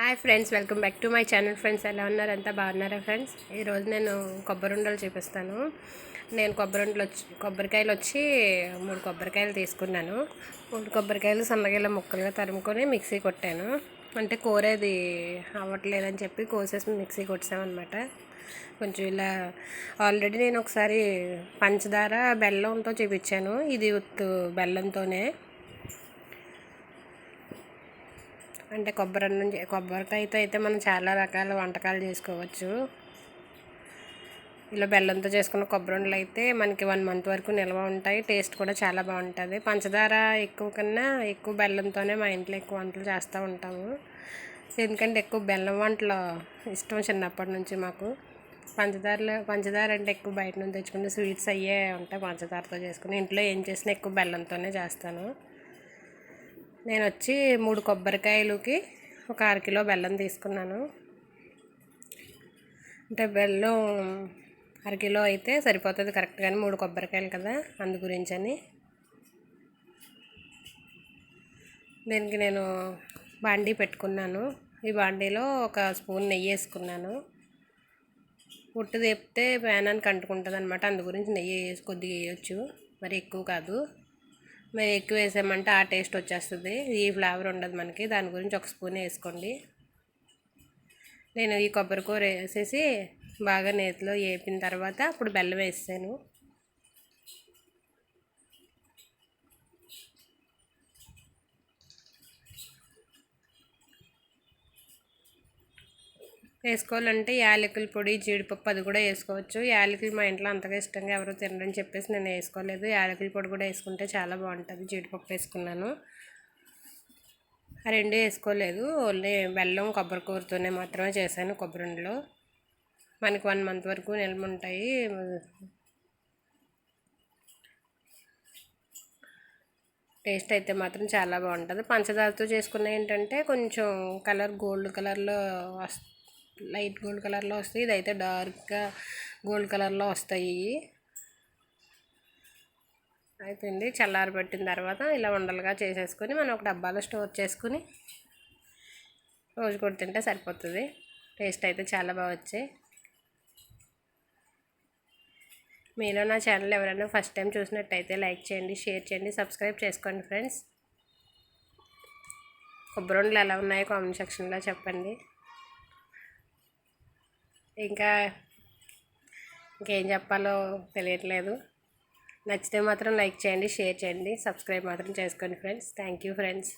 Hi friends, welcome back to my channel. Friends, ఎలా ఉన్నారు? అంతా బాగున్నారా ఫ్రెండ్స్? ఈరోజు నేను కొబ్బరి ఉండలు చూపిస్తాను. నేను కొబ్బరికాయలు వచ్చి 3 కొబ్బరికాయలు తీసుకున్నాను. 3 కొబ్బరికాయలు సన్నగా ఇలా ముక్కలుగా తరుముకొని మిక్సీ కొట్టాను. అంటే కోరేది అవ్వట్లేదని చెప్పి కోసేసి మిక్సీ కొట్టామన్నమాట. కొంచెం ఇలా ఆల్రెడీ నేను ఒకసారి పంచదార బెల్లంతో చూపించాను. ఇది బెల్లంతోనే, అంటే కొబ్బరికాయతో అయితే మనం చాలా రకాల వంటకాలు చేసుకోవచ్చు. ఇలా బెల్లంతో చేసుకున్న కొబ్బరి ఉండలు అయితే మనకి 1 మంత్ వరకు నిల్వ ఉంటాయి. టేస్ట్ కూడా చాలా బాగుంటుంది. పంచదార ఎక్కువ కన్నా ఎక్కువ బెల్లంతోనే మా ఇంట్లో ఎక్కువ వంటలు చేస్తూ ఉంటాము. ఎందుకంటే ఎక్కువ బెల్లం వంటలు ఇష్టం చిన్నప్పటి నుంచి మాకు. పంచదార అంటే ఎక్కువ బయట నుంచి తెచ్చుకునే స్వీట్స్ అయ్యే ఉంటాయి. పంచదారతో చేసుకుని ఇంట్లో ఏం చేసినా ఎక్కువ బెల్లంతోనే చేస్తాను. నేను వచ్చి 3 కొబ్బరికాయలకి ఒక 1/2 కిలో బెల్లం తీసుకున్నాను. అంటే బెల్లం 1/2 కిలో అయితే సరిపోతుంది కరెక్ట్గానే, 3 కొబ్బరికాయలు కదా, అందు గురించని. దీనికి నేను బాండీ పెట్టుకున్నాను. ఈ బాండీలో ఒక స్పూన్ నెయ్యి వేసుకున్నాను. ఉట్టు తెప్పితే ప్యానానికి అంటుకుంటుంది అనమాట. అందు గురించి నెయ్యి కొద్దిగా వేయచ్చు, మరి ఎక్కువ కాదు. మరి ఎక్కువ వేసామంటే ఆ టేస్ట్ వచ్చేస్తుంది, ఈ ఫ్లేవర్ ఉండదు మనకి. దాని గురించి ఒక స్పూన్ వేసుకోండి. నేను ఈ కొబ్బరి కూర వేసేసి బాగా నేతిలో వేపిన తర్వాత అప్పుడు బెల్లం వేసాను. వేసుకోవాలంటే యాలకుల పొడి, జీడిపప్పు అది కూడా వేసుకోవచ్చు. యాలకులు మా ఇంట్లో అంతగా ఇష్టంగా ఎవరు తినరని చెప్పేసి నేను వేసుకోలేదు. యాలకుల పొడి కూడా వేసుకుంటే చాలా బాగుంటుంది. జీడిపప్పు వేసుకున్నాను, ఆ 2 వేసుకోలేదు. ఓన్లీ బెల్లం కొబ్బరి కూరతోనే మాత్రమే చేశాను కొబ్బరి ఉండలు. మనకి 1 మంత్ వరకు నిల్వ ఉంటాయి. టేస్ట్ అయితే మాత్రం చాలా బాగుంటుంది. పంచదారతో చేసుకున్న ఏంటంటే కొంచెం కలర్ గోల్డ్ కలర్లో లైట్ గోల్డ్ కలర్లో వస్తాయి. ఇదైతే డార్క్గా గోల్డ్ కలర్లో వస్తాయి. అయిపోయింది. చల్లారబెట్టిన తర్వాత ఇలా ఉండలుగా చేసేసుకొని మనం ఒక డబ్బాలో స్టోర్ చేసుకుని రోజు కూడా తింటే సరిపోతుంది. టేస్ట్ అయితే చాలా బాగా వచ్చాయి. మీలో నా ఛానల్ ఎవరైనా ఫస్ట్ టైం చూసినట్టయితే లైక్ చేయండి, షేర్ చేయండి, సబ్స్క్రైబ్ చేసుకోండి ఫ్రెండ్స్. కొబ్బరి ఉండలు ఎలా ఉన్నాయో కామెంట్ సెక్షన్లో చెప్పండి. ఇంకేం చెప్పాలో తెలియట్లేదు. నచ్చితే మాత్రం లైక్ చేయండి, షేర్ చేయండి, సబ్స్క్రైబ్ మాత్రం చేసుకోండి ఫ్రెండ్స్. Thank you friends.